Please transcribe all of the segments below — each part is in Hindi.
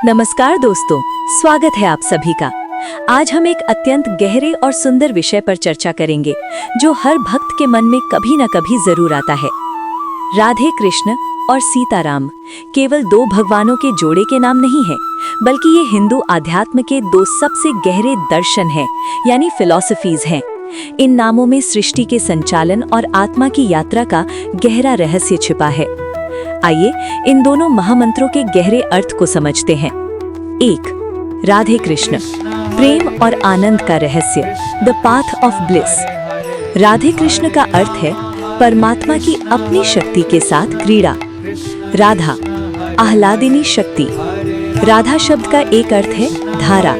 नमस्कार दोस्तों, स्वागत है आप सभी का। आज हम एक अत्यंत गहरे और सुंदर विषय पर चर्चा करेंगे जो हर भक्त के मन में कभी न कभी जरूर आता है। राधे कृष्ण और सीताराम केवल दो भगवानों के जोड़े के नाम नहीं है, बल्कि ये हिंदू आध्यात्म के दो सबसे गहरे दर्शन हैं, यानी फिलॉसफीज हैं। इन नामों में सृष्टि के संचालन और आत्मा की यात्रा का गहरा रहस्य छिपा है। आइए इन दोनों महामंत्रों के गहरे अर्थ को समझते हैं। 1. राधे कृष्ण, प्रेम और आनंद का रहस्य, the path of bliss. Radhe Krishna का अर्थ है परमात्मा की अपनी शक्ति के साथ क्रीड़ा। राधा, आह्लादिनी शक्ति। राधा शब्द का एक अर्थ है धारा।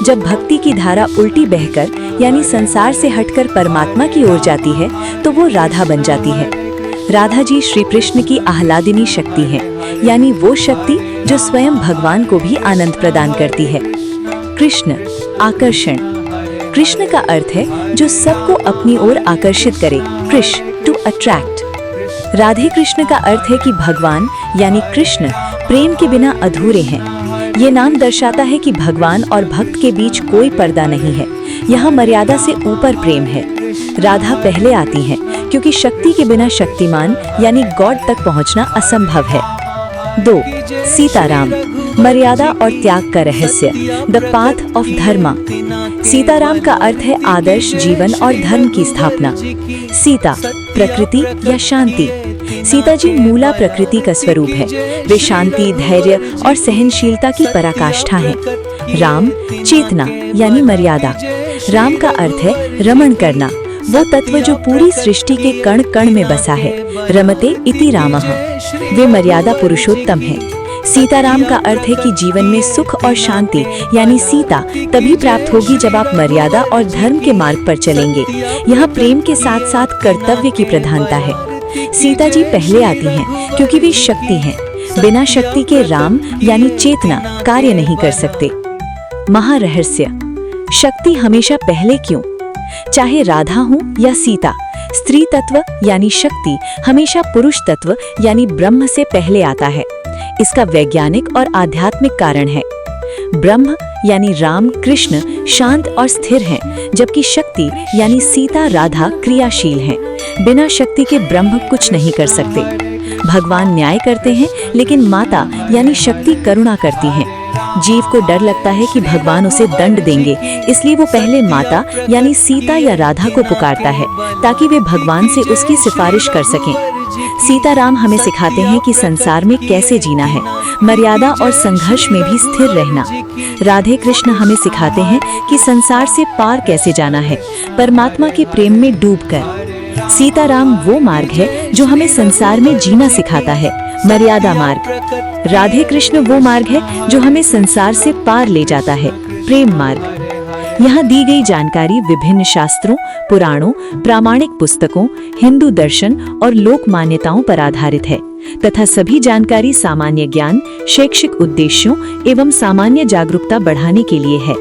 जब भक्ति की धारा उल्टी बहकर यानी संसार से हटकर परमात्मा की ओर जाती है तो वो राधा बन जाती है। राधा जी श्री कृष्ण की आह्लादिनी शक्ति है, यानी वो शक्ति जो स्वयं भगवान को भी आनंद प्रदान करती है। कृष्ण, आकर्षण। कृष्ण का अर्थ है जो सबको अपनी ओर आकर्षित करे, कृष, टू अट्रैक्ट। राधे कृष्ण का अर्थ है कि भगवान यानी कृष्ण प्रेम के बिना अधूरे हैं। ये नाम दर्शाता है कि भगवान और भक्त के बीच कोई पर्दा नहीं है, यहाँ मर्यादा से ऊपर प्रेम है। राधा पहले आती हैं क्योंकि शक्ति के बिना शक्तिमान यानी गॉड तक पहुंचना असंभव है। 2. सीताराम, मर्यादा और त्याग का रहस्य, द पाथ ऑफ धर्मा। सीताराम का अर्थ है आदर्श जीवन और धर्म की स्थापना। सीता, प्रकृति या शांति। सीता जी मूला प्रकृति का स्वरूप है। वे शांति, धैर्य और सहनशीलता की पराकाष्ठा हैं। राम, चेतना यानी मर्यादा। राम का अर्थ है रमण करना, वो तत्व जो पूरी सृष्टि के कण कण में बसा है। रमते इति रामः, वे मर्यादा पुरुषोत्तम हैं। सीताराम का अर्थ है कि जीवन में सुख और शांति यानी सीता तभी प्राप्त होगी जब आप मर्यादा और धर्म के मार्ग पर चलेंगे। यहाँ प्रेम के साथ साथ कर्तव्य की प्रधानता है। सीता जी पहले आती हैं क्योंकि वे शक्ति हैं। बिना शक्ति के राम यानी चेतना कार्य नहीं कर सकते। महारहस्य, शक्ति हमेशा पहले क्यों? चाहे राधा हो या सीता, स्त्री तत्व यानी शक्ति हमेशा पुरुष तत्व यानी ब्रह्म से पहले आता है। इसका वैज्ञानिक और आध्यात्मिक कारण है। ब्रह्म यानी राम कृष्ण शांत और स्थिर हैं, जबकि शक्ति यानी सीता राधा क्रियाशील हैं। बिना शक्ति के ब्रह्म कुछ नहीं कर सकते। भगवान न्याय करते हैं, लेकिन माता यानी शक्ति करुणा करती हैं। जीव को डर लगता है कि भगवान उसे दंड देंगे, इसलिए वो पहले माता यानी सीता या राधा को पुकारता है ताकि वे भगवान से उसकी सिफारिश कर सकें। सीताराम हमें सिखाते हैं कि संसार में कैसे जीना है, मर्यादा और संघर्ष में भी स्थिर रहना। राधे कृष्ण हमें सिखाते हैं कि संसार से पार कैसे जाना है, परमात्मा के प्रेम में डूबकर। सीताराम वो मार्ग है जो हमें संसार में जीना सिखाता है, मर्यादा मार्ग। राधे कृष्ण वो मार्ग है जो हमें संसार से पार ले जाता है, प्रेम मार्ग। यहाँ दी गई जानकारी विभिन्न शास्त्रों, पुराणों, प्रामाणिक पुस्तकों, हिंदू दर्शन और लोक मान्यताओं पर आधारित है तथा सभी जानकारी सामान्य ज्ञान, शैक्षिक उद्देश्यों एवं सामान्य जागरूकता बढ़ाने के लिए है।